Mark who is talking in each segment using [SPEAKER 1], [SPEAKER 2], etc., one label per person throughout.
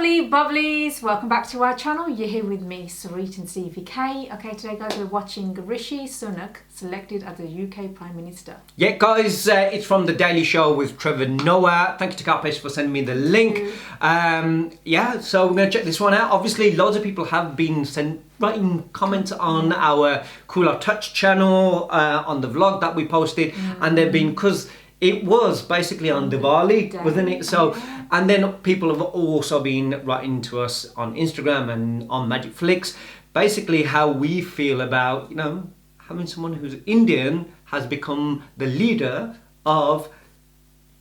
[SPEAKER 1] Lovely bubblies, welcome back to our channel. You're here with me, Sarit and Stevie K. Okay, today guys we're watching Rishi Sunak selected as the UK Prime Minister.
[SPEAKER 2] Yeah guys, it's from The Daily Show with Trevor Noah. Thank you to Carpesh for sending me the link. Yeah, so we're going to check this one out. Obviously loads of people have been writing comments on our Cooler Touch channel, on the vlog that we posted, and they've been, because it was basically on Diwali, wasn't it? So, and then people have also been writing to us on Instagram and on Magic Flicks, basically how we feel about, you know, having someone who's Indian has become the leader of,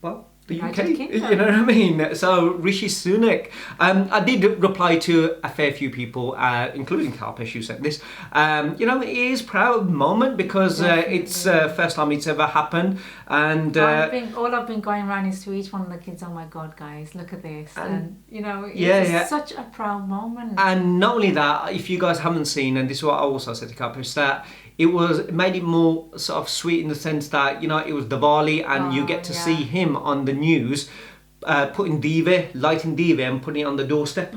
[SPEAKER 2] well, the UK, you know what I mean? So Rishi Sunak, I did reply to a fair few people, including Carpesh, who said this. You know, it is a proud moment because it's first time it's ever happened, and
[SPEAKER 1] all I've been going around is to each one of the kids. Oh my God, guys, look at this! And you know, it's such a proud moment.
[SPEAKER 2] And not only that, if you guys haven't seen, and this is what I also said to Carpesh, that it made it more sort of sweet in the sense that, you know, it was Diwali and you get to see him on the news lighting Diva and putting it on the doorstep.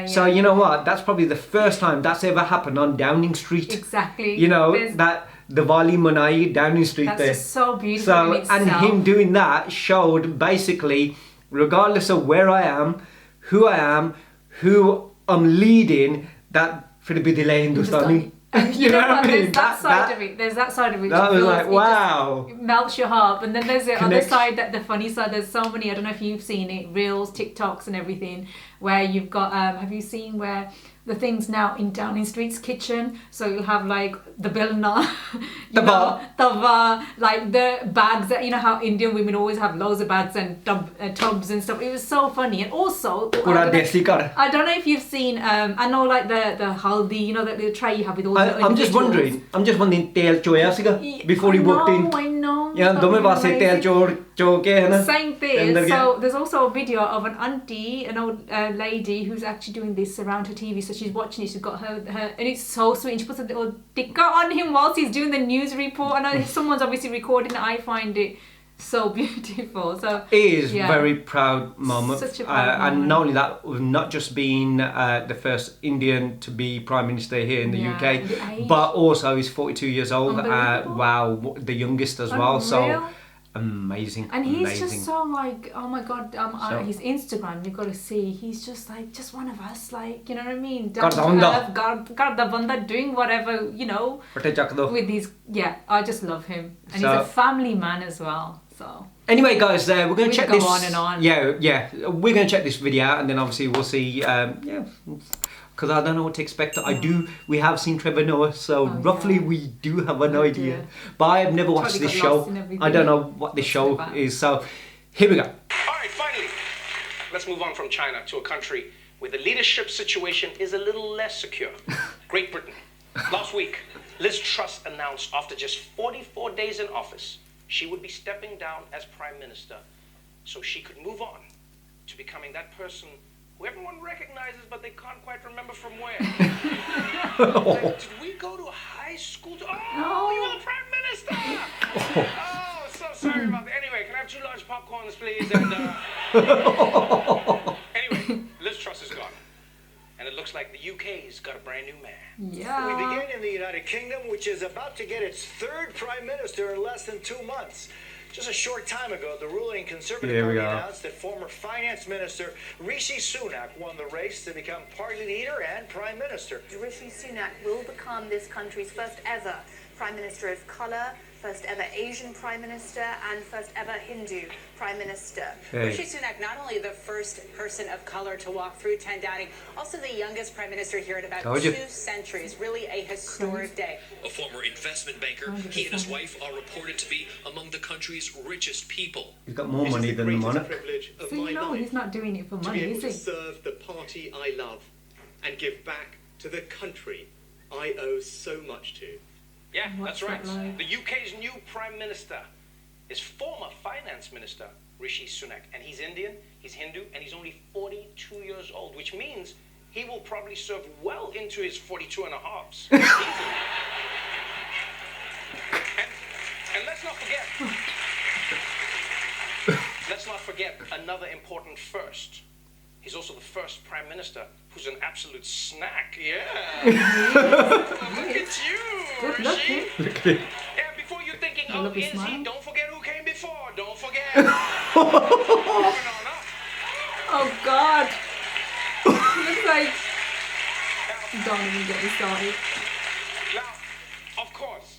[SPEAKER 2] So you know what, that's probably the first time that's ever happened on Downing Street.
[SPEAKER 1] Exactly.
[SPEAKER 2] You know, that Diwali Manai Downing Street.
[SPEAKER 1] That's
[SPEAKER 2] there.
[SPEAKER 1] Just so beautiful. So
[SPEAKER 2] and him doing that showed basically, regardless of where I am, who I'm leading, that for the delay Hindustani.
[SPEAKER 1] You know what I mean? There's that side of it. There's that side of it.
[SPEAKER 2] That was like, wow.
[SPEAKER 1] It melts your heart. And then there's the other side, that the funny side. There's so many, I don't know if you've seen it, Reels, TikToks and everything, where you've got, have you seen where the things now in Downing Street's kitchen, so you'll have like the bilna, tava, like the bags that, you know how Indian women always have loads of bags and tubs and stuff. It was so funny. And also, I don't know if you've seen, I know like the haldi, you know, the tray you have with all the
[SPEAKER 2] I'm just wondering, tel choya before he walked in.
[SPEAKER 1] I know.
[SPEAKER 2] Yeah,
[SPEAKER 1] same thing. So there's also a video of an auntie, an old lady who's actually doing this around her TV. So she's watching it. She's got her, and it's so sweet. And she puts a little tikka on him whilst he's doing the news report. I know someone's obviously recording it. I find it so beautiful. So
[SPEAKER 2] it is very proud moment.
[SPEAKER 1] Such a proud moment.
[SPEAKER 2] And not only that, not just being the first Indian to be Prime Minister here in the UK, but also he's 42 years old. Wow, the youngest as well. So amazing.
[SPEAKER 1] And he's just so like, oh my God, his Instagram, you've got to see, he's just like, just one of us, like, you know what I mean? Down to earth, God, the banda doing whatever, you know, with his, I just love him. And he's a family man as well. So
[SPEAKER 2] anyway, guys, we're going to check this.
[SPEAKER 1] On and on.
[SPEAKER 2] Yeah, we're going to check this video out, and then obviously we'll see. Because I don't know what to expect. We have seen Trevor Noah, so roughly we do have an idea. But I have never watched this show. I don't know what this show is. So here we go.
[SPEAKER 3] All right, finally, let's move on from China to a country where the leadership situation is a little less secure. Great Britain. Last week, Liz Truss announced after just 44 days in office, she would be stepping down as Prime Minister so she could move on to becoming that person who everyone recognizes, but they can't quite remember from where. Like, did we go to high school? Oh, you were the Prime Minister! Oh, so sorry about that. Anyway, can I have 2 large popcorns, please? And, anyway, Liz Truss is gone. And it looks like the UK's got a brand new man.
[SPEAKER 4] Yeah. We begin in the United Kingdom, which is about to get its 3rd Prime Minister in less than 2 months. Just a short time ago, the ruling Conservative Party announced that former Finance Minister Rishi Sunak won the race to become party leader and Prime Minister.
[SPEAKER 5] Rishi Sunak will become this country's first ever Prime Minister of colour, first ever Asian Prime Minister, and first ever Hindu Prime Minister.
[SPEAKER 6] Rishi Sunak, not only the first person of colour to walk through 10 Downing, also the youngest Prime Minister here in about 2 centuries. Really a historic day.
[SPEAKER 7] A former investment banker, he and his wife are reported to be among the country's richest people.
[SPEAKER 2] He's got more money than the monarch.
[SPEAKER 1] So you know he's not doing it for money, is he?
[SPEAKER 8] To serve the party I love and give back to the country I owe so much to.
[SPEAKER 3] Yeah, that's right. The UK's new Prime Minister is former Finance Minister Rishi Sunak. And he's Indian, he's Hindu, and he's only 42 years old, which means he will probably serve well into his 42 and a halves. And let's not forget another important first. He's also the first Prime Minister who's an absolute snack. Yeah. Look at you,
[SPEAKER 1] Good
[SPEAKER 3] Rishi.
[SPEAKER 1] looking.
[SPEAKER 3] Yeah, before you're thinking,
[SPEAKER 1] I
[SPEAKER 3] oh,
[SPEAKER 1] love his
[SPEAKER 3] is he?
[SPEAKER 1] smile.
[SPEAKER 3] Don't forget who came before. Don't forget. Moving on up.
[SPEAKER 1] Oh God. Looks like. Don't even get me started.
[SPEAKER 3] Now, of course,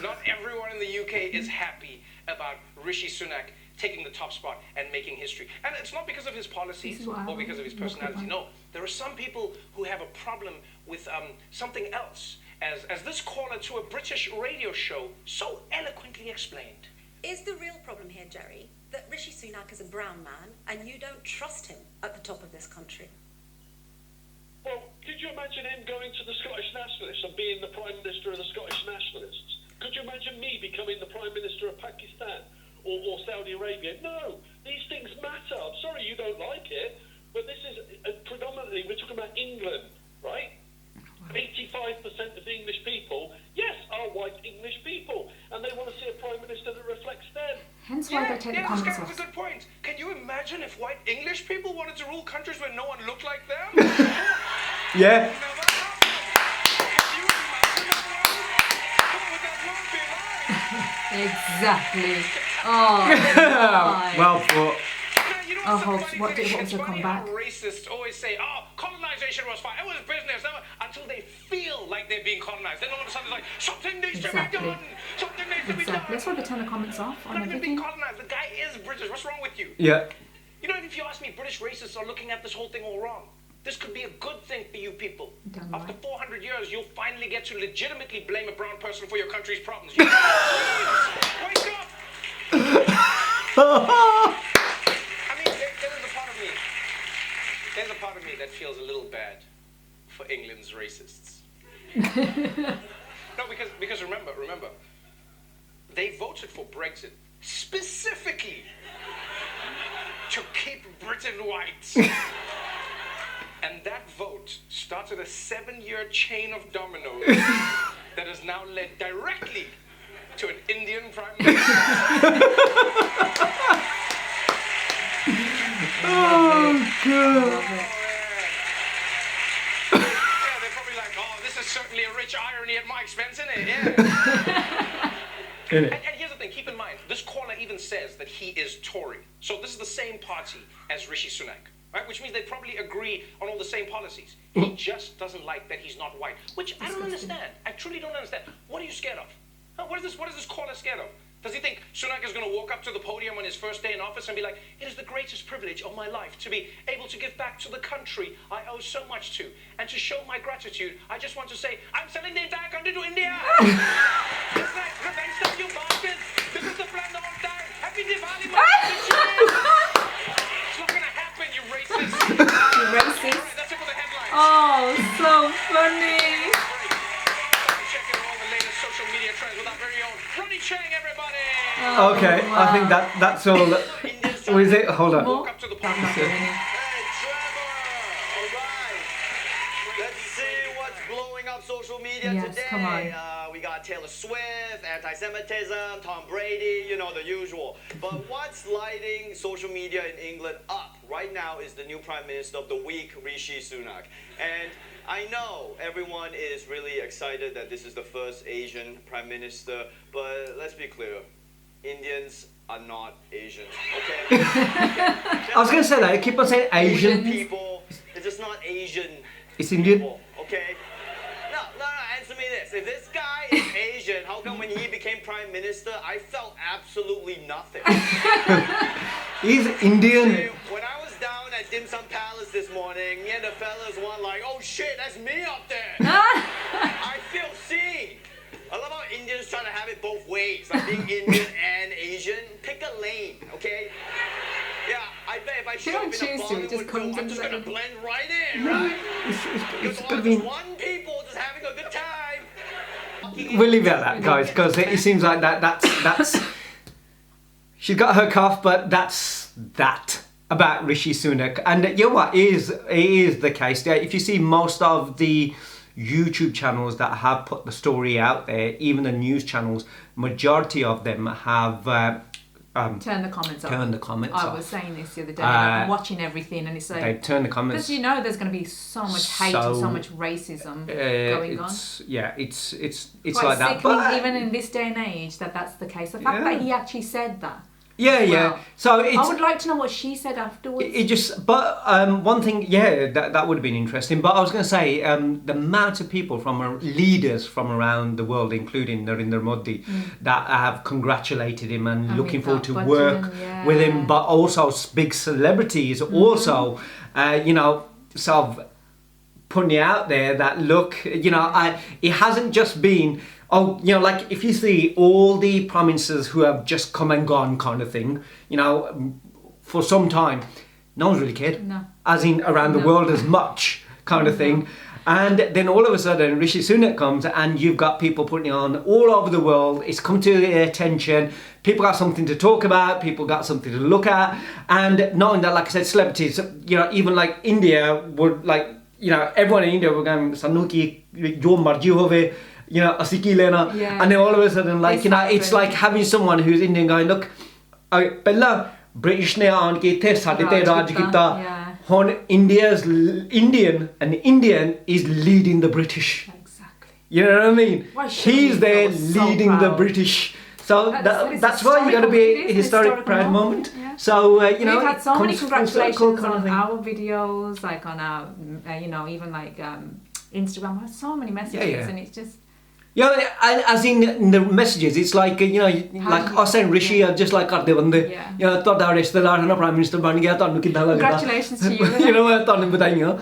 [SPEAKER 3] not everyone in the UK is happy about Rishi Sunak taking the top spot and making history. And it's not because of his policies or because of his personality. No, there are some people who have a problem with something else, as this caller to a British radio show so eloquently explained.
[SPEAKER 9] Is the real problem here, Jerry, that Rishi Sunak is a brown man and you don't trust him at the top of this country?
[SPEAKER 10] Well, could you imagine him going to the Scottish Nationalists and being the Prime Minister of the Scottish Nationalists? Could you imagine me becoming the Prime Minister of Pakistan or Saudi Arabia? No, these things matter. I'm sorry you don't like it, but this is predominantly, we're talking about England, right? 85% of the English people, yes, are white English people, and they want to see a Prime Minister that reflects them.
[SPEAKER 1] Hence why they take the comments
[SPEAKER 3] this guy
[SPEAKER 1] off.
[SPEAKER 3] has a good point. Can you imagine if white English people wanted to rule countries where no one looked like them?
[SPEAKER 2] Yeah.
[SPEAKER 1] Exactly. Oh. My.
[SPEAKER 2] Well put.
[SPEAKER 1] I hope. What was the comeback?
[SPEAKER 3] Racists always say, "Oh, colonization was fine. It was business." Until they feel like they're being colonized, then all of a sudden it's like something needs to be done. Something needs to be done.
[SPEAKER 1] That's why they turn the comments off on
[SPEAKER 3] Not even
[SPEAKER 1] everything.
[SPEAKER 3] being colonized. The guy is British. What's wrong with you?
[SPEAKER 2] Yeah.
[SPEAKER 3] You know, if you ask me, British racists are looking at this whole thing all wrong. This could be a good thing for you people. After 400 years, you'll finally get to legitimately blame a brown person for your country's problems. You wake up! I mean, there's a part of me. There's a part of me that feels a little bad for England's racists. No, because remember, they voted for Brexit specifically to keep Britain white. And that vote started a 7-year chain of dominoes that has now led directly to an Indian Prime Minister.
[SPEAKER 2] Oh, God.
[SPEAKER 3] Yeah, they're probably like, oh, this is certainly a rich irony at my expense, isn't it? Yeah. And here's the thing, keep in mind, this caller even says that he is Tory. So this is the same party as Rishi Sunak. Right? Which means they probably agree on all the same policies. He just doesn't like that he's not white, which I don't understand. I truly don't understand. What are you scared of? Huh? What is this caller scared of? Does he think Sunak is going to walk up to the podium on his first day in office and be like, it is the greatest privilege of my life to be able to give back to the country I owe so much to, and to show my gratitude, I just want to say, I'm selling the entire country to India! It's like, revenge them, you bastards! This is the plan the whole time! Happy Diwali, my It's not going to happen, you racist!
[SPEAKER 1] You racist?
[SPEAKER 3] Right, that's it for the headlines.
[SPEAKER 1] Oh, so funny!
[SPEAKER 3] Checking all the latest social media trends with our very own Ronnie Chang, everybody!
[SPEAKER 1] Oh,
[SPEAKER 2] Okay,
[SPEAKER 1] wow.
[SPEAKER 2] I think that's all. Oh, is it? Hold on.
[SPEAKER 3] Walk up to the podium.
[SPEAKER 4] Hey, Trevor! Alright. Let's see what's blowing up social media
[SPEAKER 1] Yes,
[SPEAKER 4] today.
[SPEAKER 1] come on.
[SPEAKER 4] We got Taylor Swift, anti-Semitism, Tom Brady, you know, the usual. But what's lighting social media in England up right now is the new Prime Minister of the week, Rishi Sunak. And I know everyone is really excited that this is the first Asian Prime Minister, but let's be clear, Indians are not Asians, okay?
[SPEAKER 2] I was going to say that. I keep on saying Asian.
[SPEAKER 4] People, it's just not Asian
[SPEAKER 2] It's Indian.
[SPEAKER 4] people, okay? No, answer me this. If this guy is Asian, how come when he became Prime Minister, I felt absolutely nothing?
[SPEAKER 2] He's Indian.
[SPEAKER 4] See, when I was down at Dim Sum Palace this morning, me and the fellas were like, oh shit, that's me up there. I feel seen. I love how Indians try to have it both ways, like being Indian and Asian. Pick a lane, okay? Yeah, I bet if I show up in a Bollywood film, I'm just gonna blend right in, right? Because all just one people just having a good time.
[SPEAKER 2] We'll leave it at that, guys, because it seems like that's. She's got her cough, but that's that about Rishi Sunak. And you know what? It is the case. Yeah, if you see most of the YouTube channels that have put the story out there, even the news channels, majority of them have
[SPEAKER 1] turn the comments off.
[SPEAKER 2] Turn the comments
[SPEAKER 1] I
[SPEAKER 2] off.
[SPEAKER 1] was saying this the other day. I'm watching everything, and it's like
[SPEAKER 2] they turn the comments.
[SPEAKER 1] because you know there's going to be so much hate and so much racism going on.
[SPEAKER 2] Yeah, it's
[SPEAKER 1] Quite
[SPEAKER 2] like that.
[SPEAKER 1] sickening,
[SPEAKER 2] But
[SPEAKER 1] even in this day and age, that's the case. The fact that he actually said that.
[SPEAKER 2] yeah. So
[SPEAKER 1] I would like to know what she said afterwards.
[SPEAKER 2] One thing, that would have been interesting. But I was going to say, the amount of people leaders from around the world, including Narendra Modi, that have congratulated him and looking forward to work with him. But also big celebrities also, sort of putting it out there that look, it hasn't just been. Like if you see all the prime ministers who have just come and gone kind of thing, for some time, no one's really cared.
[SPEAKER 1] No.
[SPEAKER 2] As in around the world as much kind of thing. And then all of a sudden Rishi Sunak comes and you've got people putting it on all over the world. It's come to their attention. People got something to talk about. People got something to look at. And knowing that, like I said, celebrities, even like India would everyone in India were going, Sanuki, jo marji hove. Asiki Lena, and then all of a sudden, it's like having someone who's Indian going, look, Pella British ne aan ke the sade te raj kita. Hon Indian is leading the British.
[SPEAKER 1] Exactly.
[SPEAKER 2] You know what I mean? He's there leading the British. So that's why you got to be a historic proud moment.
[SPEAKER 1] Yeah.
[SPEAKER 2] So
[SPEAKER 1] we've had so many congratulations
[SPEAKER 2] kind of
[SPEAKER 1] on our videos, like on our, even like Instagram. We had so many messages, and it's just.
[SPEAKER 2] Yeah, as in the messages, it's like like us and Rishi are just like ਕਰਦੇ ਬੰਦੇ ਤੁਹਾਡਾ ਰਿਸ਼ਤੇਦਾਰ ਹੈ ਨਾ prime minister ਬਣ ਗਿਆ ਤੁਹਾਨੂੰ ਕਿੱਦਾਂ ਲੱਗਦਾ
[SPEAKER 1] Congratulations to you.
[SPEAKER 2] ਤੁਹਾਨੂੰ ਵਧਾਈਆਂ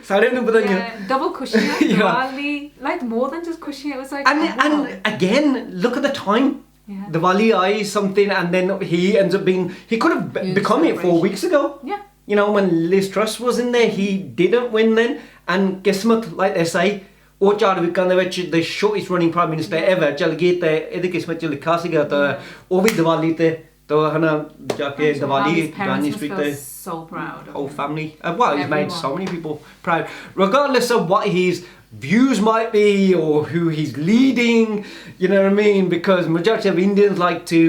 [SPEAKER 2] ਸਾਰਿਆਂ ਨੂੰ ਵਧਾਈਆਂ
[SPEAKER 1] double Diwali, like more than just Khushi, it was like
[SPEAKER 2] and again look at the time. Diwali is something, and then he ends up being, he could have become it 4 weeks ago. When Liz Truss was in there, he didn't win then, and Kismet, like they say, ਉਹ 4 ਵੀਕਾਂ ਦੇ ਵਿੱਚ the shortest running prime minister ever ਚਲ ਗਈ ਤੇ ਇਹਦੀ ਕਿਸਮਤ ਚ ਲਿਖਾ ਸੀਗਾ ਤਾਂ ਉਹ ਵੀ ਦੀਵਾਲੀ ਤੇ ਤਾਂ ਹਨਾ ਜਾ ਕੇ ਦੀਵਾਲੀ ਗਾਂਧੀ ਸਟਰੀਟ ਤੇ
[SPEAKER 1] so proud
[SPEAKER 2] whole family he's made so many people proud regardless of what his views might be or who he's leading, you know what I mean, because majority of Indians like to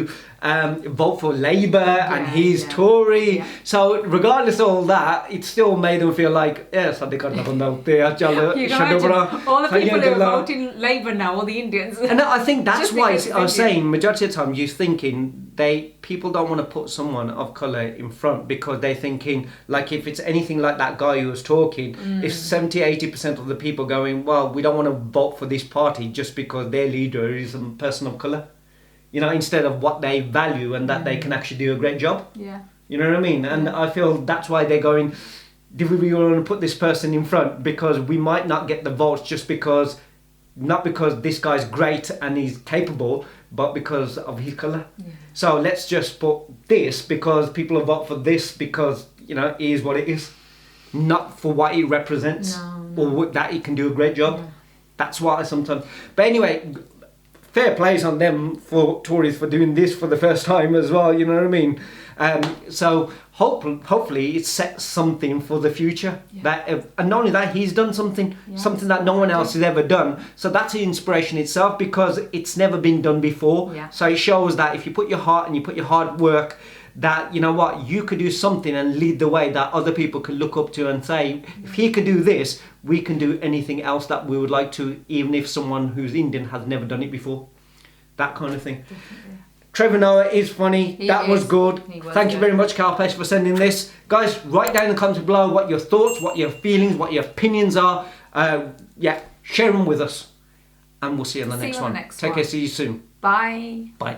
[SPEAKER 2] vote for Labour and he's Tory, so regardless of all that, it still made them feel like ਸਾਡੇ ਘਰ ਦਾ ਬੰਦਾ ਉੱਤੇ ਆ ਚੱਲ ਛੱਡੋ ਬੜਾ
[SPEAKER 1] all the people who are voting Labour now, all the Indians,
[SPEAKER 2] and I think that's why I was saying majority of the time you're thinking people don't want to put someone of colour in front because they're thinking, like, if it's anything like that guy who was talking, if 70-80% of the people going, well, we don't want to vote for this party just because their leader is a person of colour, instead of what they value and that they can actually do a great job. You know what I mean? And I feel that's why they're going, do we really want to put this person in front because we might not get the votes just because, not because this guy's great and he's capable, but because of his colour. So let's just put this because people will vote for this because, it is what it is. Not for what it represents or that he can do a great job. That's why I sometimes... But anyway, fair plays on them for Tories for doing this for the first time as well, you know what I mean? So hopefully it sets something for the future. That and not only that, he's done something that no one else has ever done. So that's an inspiration itself because it's never been done before. So it shows that if you put your heart and you put your hard work, that you could do something and lead the way that other people could look up to and say, if he could do this, we can do anything else that we would like to, even if someone who's Indian has never done it before. That kind of thing. Trevor Noah is funny. That was good. Thank you very much, Kalpesh, for sending this. Guys, write down in the comments below what your thoughts, what your feelings, what your opinions are. Share them with us. And we'll see you on the next one. Take care. See you soon.
[SPEAKER 1] Bye.
[SPEAKER 2] Bye.